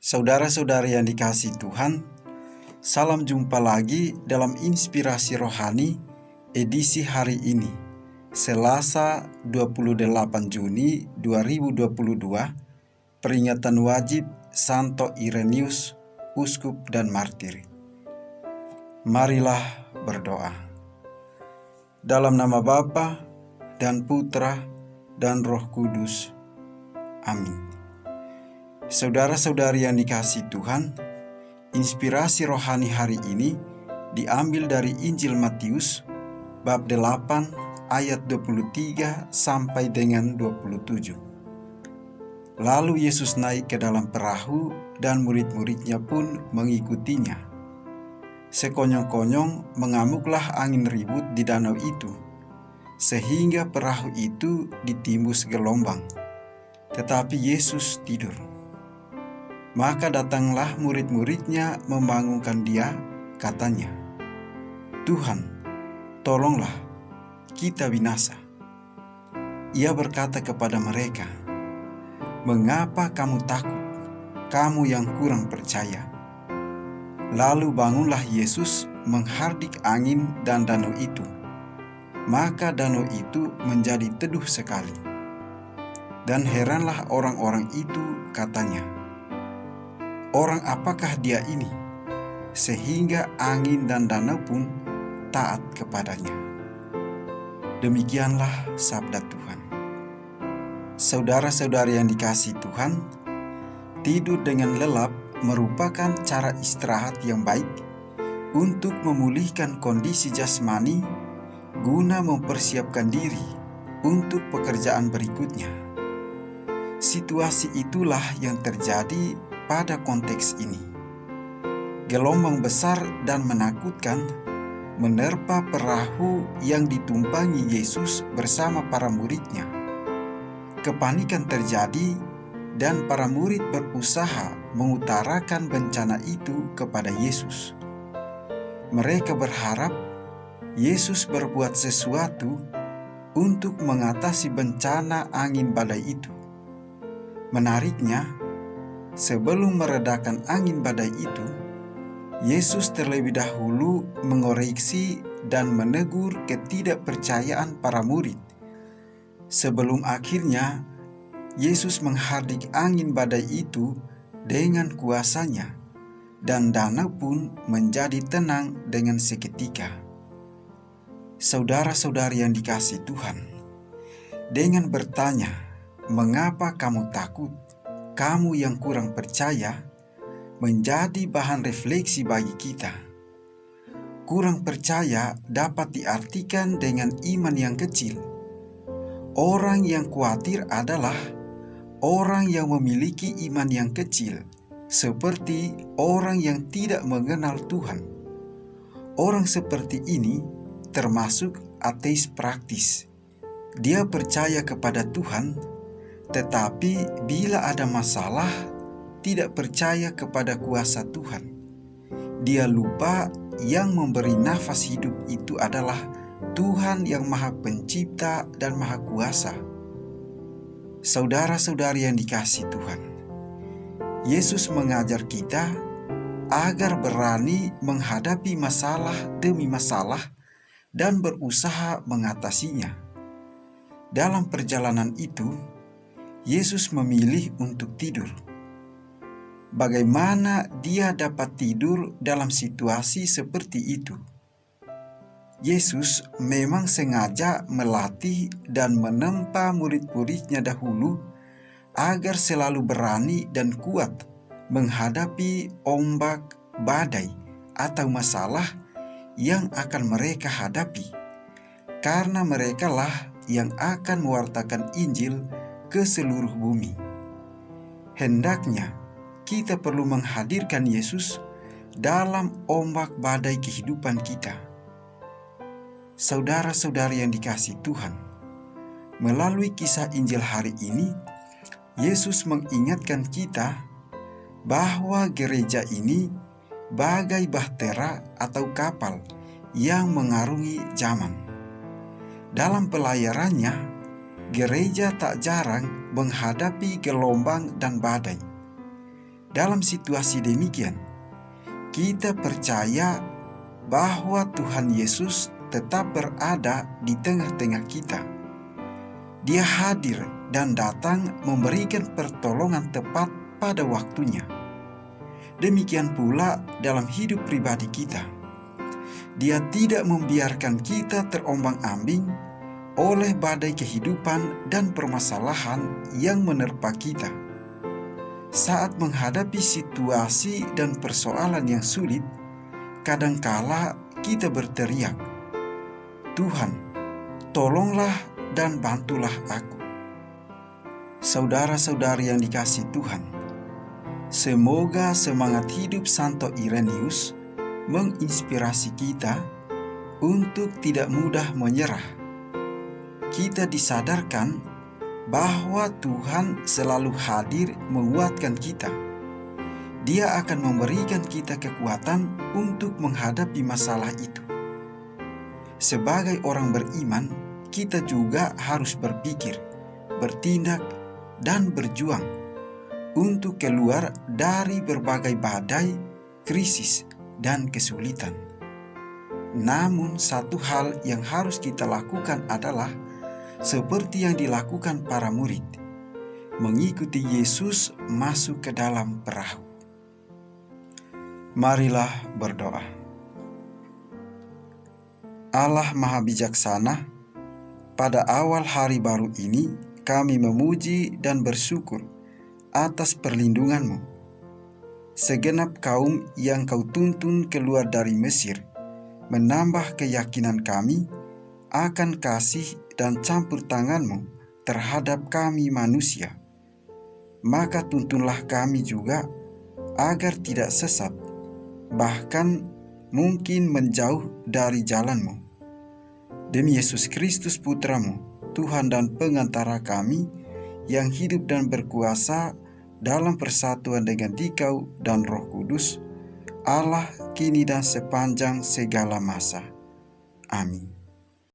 Saudara-saudari yang dikasihi Tuhan, salam jumpa lagi dalam Inspirasi Rohani edisi hari ini, Selasa 28 Juni 2022, peringatan wajib Santo Irenaeus, Uskup dan Martir. Marilah berdoa. Dalam nama Bapa dan Putra dan Roh Kudus. Amin. Saudara-saudari yang dikasihi Tuhan, inspirasi rohani hari ini diambil dari Injil Matius bab 8 ayat 23 sampai dengan 27. Lalu Yesus naik ke dalam perahu dan murid-muridnya pun mengikutinya. Sekonyong-konyong mengamuklah angin ribut di danau itu, sehingga perahu itu ditimbus gelombang. Tetapi Yesus tidur. Maka datanglah murid-muridnya membangunkan dia, katanya, "Tuhan, tolonglah, kita binasa." Ia berkata kepada mereka, "Mengapa kamu takut, kamu yang kurang percaya?" Lalu bangunlah Yesus menghardik angin dan danau itu. Maka danau itu menjadi teduh sekali. Dan heranlah orang-orang itu, katanya, "Orang apakah dia ini, sehingga angin dan danau pun taat kepadanya?" Demikianlah sabda Tuhan. Saudara-saudari yang dikasihi Tuhan, tidur dengan lelap merupakan cara istirahat yang baik untuk memulihkan kondisi jasmani guna mempersiapkan diri untuk pekerjaan berikutnya. Situasi itulah yang terjadi pada konteks ini. Gelombang besar dan menakutkan menerpa perahu yang ditumpangi Yesus bersama para muridnya. Kepanikan terjadi dan para murid berusaha mengutarakan bencana itu kepada Yesus. Mereka berharap Yesus berbuat sesuatu untuk mengatasi bencana angin badai itu. Menariknya, sebelum meredakan angin badai itu, Yesus terlebih dahulu mengoreksi dan menegur ketidakpercayaan para murid. Sebelum akhirnya, Yesus menghardik angin badai itu dengan kuasanya, dan danau pun menjadi tenang dengan seketika. Saudara-saudari yang dikasihi Tuhan, dengan bertanya, "Mengapa kamu takut, kamu yang kurang percaya?" menjadi bahan refleksi bagi kita. Kurang percaya dapat diartikan dengan iman yang kecil. Orang yang khawatir adalah orang yang memiliki iman yang kecil, seperti orang yang tidak mengenal Tuhan. Orang seperti ini termasuk ateis praktis. Dia percaya kepada Tuhan, tetapi bila ada masalah, tidak percaya kepada kuasa Tuhan. Dia lupa yang memberi nafas hidup itu adalah Tuhan yang Maha Pencipta dan Maha Kuasa. Saudara-saudari yang dikasihi Tuhan, Yesus mengajar kita agar berani menghadapi masalah demi masalah dan berusaha mengatasinya. Dalam perjalanan itu, Yesus memilih untuk tidur. Bagaimana dia dapat tidur dalam situasi seperti itu? Yesus memang sengaja melatih dan menempa murid-muridnya dahulu agar selalu berani dan kuat menghadapi ombak, badai, atau masalah yang akan mereka hadapi, karena merekalah yang akan mewartakan Injil ke seluruh bumi. Hendaknya kita perlu menghadirkan Yesus dalam ombak badai kehidupan kita. Saudara-saudari yang dikasihi Tuhan, melalui kisah Injil hari ini, Yesus mengingatkan kita bahwa gereja ini bagai bahtera atau kapal yang mengarungi zaman. Dalam pelayarannya, gereja tak jarang menghadapi gelombang dan badai. dalam situasi demikian, kita percaya bahwa Tuhan Yesus tetap berada di tengah-tengah kita. Dia hadir dan datang memberikan pertolongan tepat pada waktunya. Demikian pula dalam hidup pribadi kita. Dia tidak membiarkan kita terombang-ambing oleh badai kehidupan dan permasalahan yang menerpa kita. Saat menghadapi situasi dan persoalan yang sulit, kadangkala kita berteriak, "Tuhan, tolonglah dan bantulah aku." Saudara-saudari yang dikasihi Tuhan, semoga semangat hidup Santo Irenaeus menginspirasi kita untuk tidak mudah menyerah. Kita disadarkan bahwa Tuhan selalu hadir menguatkan kita. Dia akan memberikan kita kekuatan untuk menghadapi masalah itu. Sebagai orang beriman, kita juga harus berpikir, bertindak, dan berjuang untuk keluar dari berbagai badai, krisis, dan kesulitan. Namun satu hal yang harus kita lakukan adalah seperti yang dilakukan para murid, mengikuti Yesus masuk ke dalam perahu. Marilah berdoa. Allah Maha Bijaksana, pada awal hari baru ini kami memuji dan bersyukur atas perlindungan-Mu. Segenap kaum yang Kau tuntun keluar dari Mesir menambah keyakinan kami akan kasih dan campur tangan-Mu terhadap kami manusia. Maka tuntunlah kami juga agar tidak sesat, bahkan mungkin menjauh dari jalan-Mu. Demi Yesus Kristus Putra-Mu, Tuhan dan pengantara kami, yang hidup dan berkuasa dalam persatuan dengan Dikau dan Roh Kudus, Allah kini dan sepanjang segala masa. Amin.